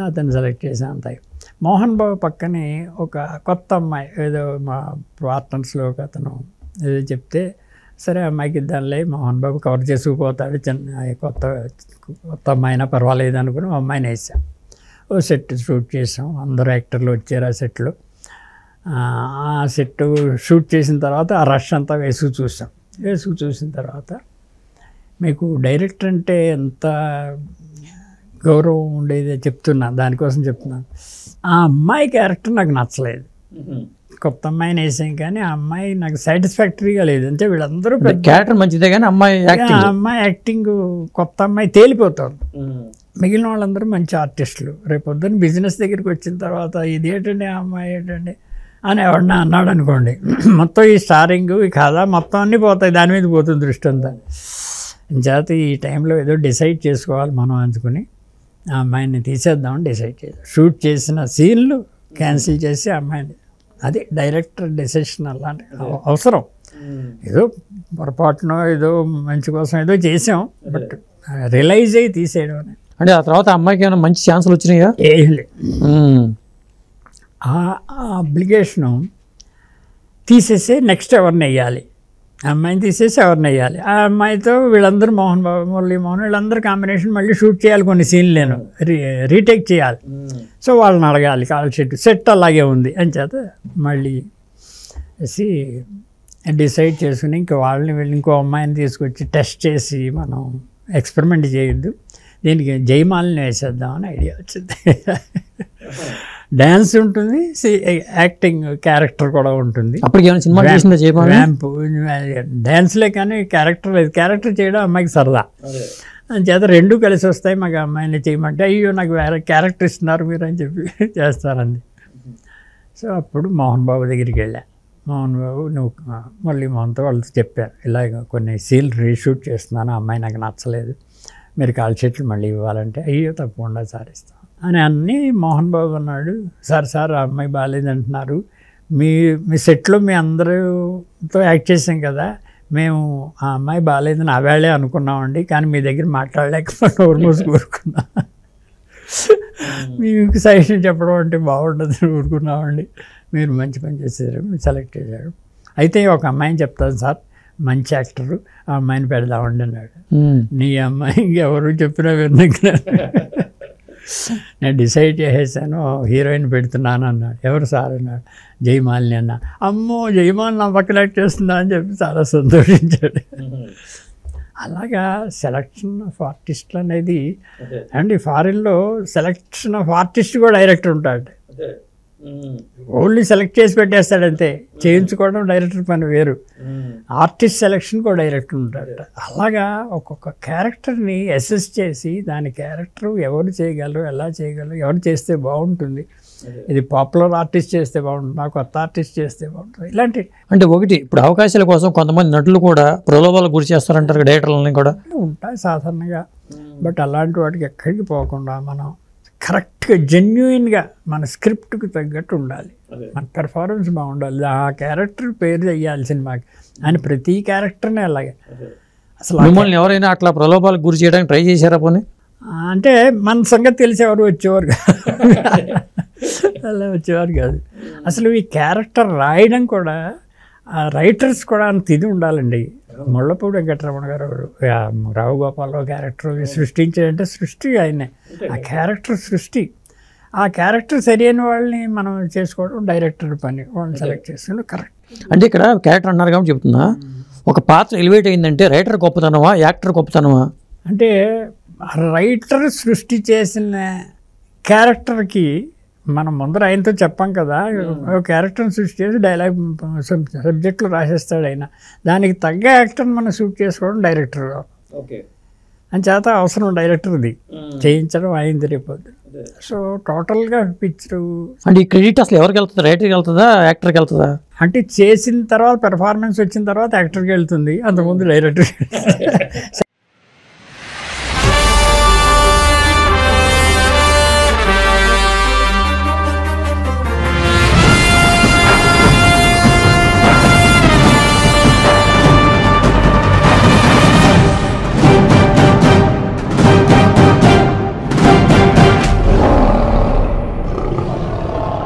అతను సెలెక్ట్ చేసాం అంత. మోహన్ బాబు పక్కనే ఒక కొత్త అమ్మాయి ఏదో మా పార్ట్నర్స్లో ఒక అతను ఏదో చెప్తే సరే అమ్మాయికి ఇద్దాంలే, మోహన్ బాబు కవర్ చేసుకుపోతాడు, చిన్న కొత్త అమ్మాయినా పర్వాలేదు అనుకుని అమ్మాయిని వేసాం. ఓ సెట్ షూట్ చేసాం, అందరూ యాక్టర్లు వచ్చారు ఆ సెట్లో. ఆ సెట్ షూట్ చేసిన తర్వాత ఆ రష్ అంతా వేసుకు చూసిన తర్వాత మీకు డైరెక్టర్ అంటే ఎంత గౌరవం ఉండేది చెప్తున్నాను, దానికోసం చెప్తున్నాను. ఆ అమ్మాయి క్యారెక్టర్ నాకు నచ్చలేదు. కొత్త అమ్మాయిని వేసాం కానీ ఆ అమ్మాయి నాకు సాటిస్ఫాక్టరీగా లేదు. అంటే వీళ్ళందరూ క్యారెక్టర్ మంచిదే కానీ అమ్మాయి యాక్టింగ్ కొత్త అమ్మాయి తేలిపోతుంది. మిగిలిన వాళ్ళందరూ మంచి ఆర్టిస్టులు. రేపు పొద్దున్న బిజినెస్ దగ్గరికి వచ్చిన తర్వాత ఇది ఏంటండి ఆ అమ్మాయి ఏంటండి అని ఎవడన్నా అన్నాడు అనుకోండి, మొత్తం ఈ స్టారింగ్ ఈ కథ మొత్తం అన్నీ పోతాయి, దాని మీద పోతుంది దృష్టి అంతా. చేత ఈ టైంలో ఏదో డిసైడ్ చేసుకోవాలి మనం అనుకుని ఆ అమ్మాయిని తీసేద్దామని డిసైడ్ చేసాం. షూట్ చేసిన సీన్లు క్యాన్సిల్ చేసి అమ్మాయిని, అది డైరెక్టర్ డెసిషన్. అలాంటి అవసరం ఏదో పొరపాటునో ఏదో మంచి కోసం ఏదో చేసాం, బట్ రియలైజ్ అయ్యి తీసేయడం అని. అంటే ఆ తర్వాత అమ్మాయికి ఏమైనా మంచి ఛాన్సులు వచ్చినాయా? ఏం లేదు. ఆ అప్లికేషను తీసేసి నెక్స్ట్ ఎవరిని వేయాలి, అమ్మాయిని తీసేసి ఎవరిని వేయాలి. ఆ అమ్మాయితో వీళ్ళందరూ మోహన్ బాబు, మురళీమోహన్ వీళ్ళందరూ కాంబినేషన్ మళ్ళీ షూట్ చేయాలి, కొన్ని సీన్లు నేను రీటేక్ చేయాలి. సో వాళ్ళని అడగాలి, కాల్ సెట్ అలాగే ఉంది అని చేత మళ్ళీ వేసి డిసైడ్ చేసుకుని ఇంక వాళ్ళని వీళ్ళు ఇంకో అమ్మాయిని తీసుకొచ్చి టెస్ట్ చేసి మనం ఎక్స్పెరిమెంట్ చేయొద్దు, దీనికి జయమాలని వేసేద్దామని ఐడియా వచ్చింది. డ్యాన్స్ ఉంటుంది, యాక్టింగ్ క్యారెక్టర్ కూడా ఉంటుంది. ర్యాంప్ డ్యాన్స్లే కానీ క్యారెక్టర్ లేదు. క్యారెక్టర్ చేయడం అమ్మాయికి సరదా అని చేత రెండూ కలిసి వస్తాయి. మాకు అమ్మాయిని చేయమంటే అయ్యో నాకు వేరే క్యారెక్టర్ ఇస్తున్నారు మీరు అని చెప్పి చేస్తారండి. సో అప్పుడు మోహన్ బాబు దగ్గరికి వెళ్ళా. మోహన్ బాబు నువ్వు మళ్ళీ మోహన్తో వాళ్ళతో చెప్పారు, ఇలాగ కొన్ని సీన్లు రీషూట్ చేస్తున్నాను, అమ్మాయి నాకు నచ్చలేదు, మీరు కాల్ షీట్లు మళ్ళీ ఇవ్వాలంటే అయ్యో తప్పకుండా సార్ ఇస్తాను అని అన్నీ. మోహన్ బాబు అన్నాడు, సార్ ఆ అమ్మాయి బాగాలేదంటున్నారు, మీ సెట్లో మీ అందరితో యాక్ట్ చేసాం కదా, మేము ఆ అమ్మాయి బాగాలేదని ఆవేళే అనుకున్నామండి, కానీ మీ దగ్గర మాట్లాడలేకపోతే నోరు మూసి ఊరుకున్నా, మీకు సజెషన్ చెప్పడం అంటే బాగుండదని ఊరుకున్నామండి, మీరు మంచి పని చేశారు, మీరు సెలెక్ట్ చేశారు, అయితే ఒక అమ్మాయిని చెప్తాను సార్, మంచి యాక్టరు, ఆ అమ్మాయిని పెడదామండి అన్నాడు. నీ అమ్మాయి ఎవరు చెప్పినా విన్నా, నేను డిసైడ్ చేసేసాను హీరోయిన్ పెడుతున్నాను అన్నాడు. ఎవరు సార్ అన్నాడు. జయమాలిని అన్నా. అమ్మో జయమాలిని నా పక్కన యాక్ట్ చేస్తుందా అని చెప్పి చాలా సంతోషించాడు. అలాగా సెలక్షన్ ఆఫ్ ఆర్టిస్టులు అనేది, అండ్ ఫారిన్లో సెలక్షన్ ఆఫ్ ఆర్టిస్ట్ కూడా డైరెక్టర్ ఉంటాడు. ఓన్లీ సెలెక్ట్ చేసి పెట్టేస్తాడంతే, చేయించుకోవడం డైరెక్టర్ పని వేరు, ఆర్టిస్ట్ సెలెక్షన్ కూడా డైరెక్టర్ ఉంటాడు. అలాగా ఒక్కొక్క క్యారెక్టర్ని అసెస్ చేసి దాని క్యారెక్టర్ ఎవరు చేయగలరు, ఎలా చేయగలరు, ఎవరు చేస్తే బాగుంటుంది, ఇది పాపులర్ ఆర్టిస్ట్ చేస్తే బాగుంటుంది, నాకు కొత్త ఆర్టిస్ట్ చేస్తే బాగుంటుంది, ఇలాంటి. అంటే ఒకటి ఇప్పుడు అవకాశాల కోసం కొంతమంది నటులు కూడా ప్రలోభాలకు గురి చేస్తారంటారు డైరెక్టర్లని కూడా ఉంటాయి సాధారణంగా. బట్ అలాంటి వాటికి ఎక్కడికి పోకుండా మనం కరెక్ట్గా జెన్యున్గా మన స్క్రిప్ట్కి తగ్గట్టు ఉండాలి, మన పెర్ఫార్మెన్స్ బాగుండాలి, ఆ క్యారెక్టర్ పేరు చెయ్యాలి సినిమాకి అని ప్రతి క్యారెక్టర్ని అలాగే. అసలు మిమ్మల్ని ఎవరైనా అట్లా ప్రలోభాలకు గురి చేయడానికి ట్రై చేశారా పోనీ? అంటే మన సంగతి తెలిసేవారు వచ్చేవారు అలా వచ్చేవారు కాదు. అసలు ఈ క్యారెక్టర్ రాయడం కూడా రైటర్స్ కూడా అంత ఇది ఉండాలండి. ముళ్ళపూడి వెంకటరమణ గారు రావు గోపాలరావు క్యారెక్టర్ సృష్టించారంటే సృష్టి ఆయనే, ఆ క్యారెక్టర్ సృష్టి. ఆ క్యారెక్టర్ సరైన వాళ్ళని మనం చేసుకోవడం డైరెక్టర్ పని, వాళ్ళని సెలెక్ట్ చేసుకోవడం కరెక్ట్. అంటే ఇక్కడ క్యారెక్టర్ అన్నారు కాబట్టి చెప్తున్నా, ఒక పాత్ర ఎలివేట్ అయిందంటే రైటర్ గొప్పతనమా యాక్టర్ గొప్పతనమా? అంటే రైటర్ సృష్టి చేసిన క్యారెక్టర్కి మనం ముందర ఆయనతో చెప్పాం కదా, క్యారెక్టర్ని సృష్టి చేసి డైలాగ్ సబ్జెక్టులు రాసేస్తాడు ఆయన, దానికి తగ్గ యాక్టర్ని మనం షూట్ చేసుకోవడం డైరెక్టర్ అని చేత అవసరం డైరెక్టర్ది, చేయించడం అయింది రేపొద్దు. సో టోటల్గా పిక్చరు అంటే ఈ క్రెడిట్ అసలు ఎవరికి వెళ్తుంది, రైటర్కి వెళ్తుందా యాక్టర్కి వెళ్తుందా? అంటే చేసిన తర్వాత పెర్ఫార్మెన్స్ వచ్చిన తర్వాత యాక్టర్కి వెళ్తుంది, అంతకుముందు డైరెక్టర్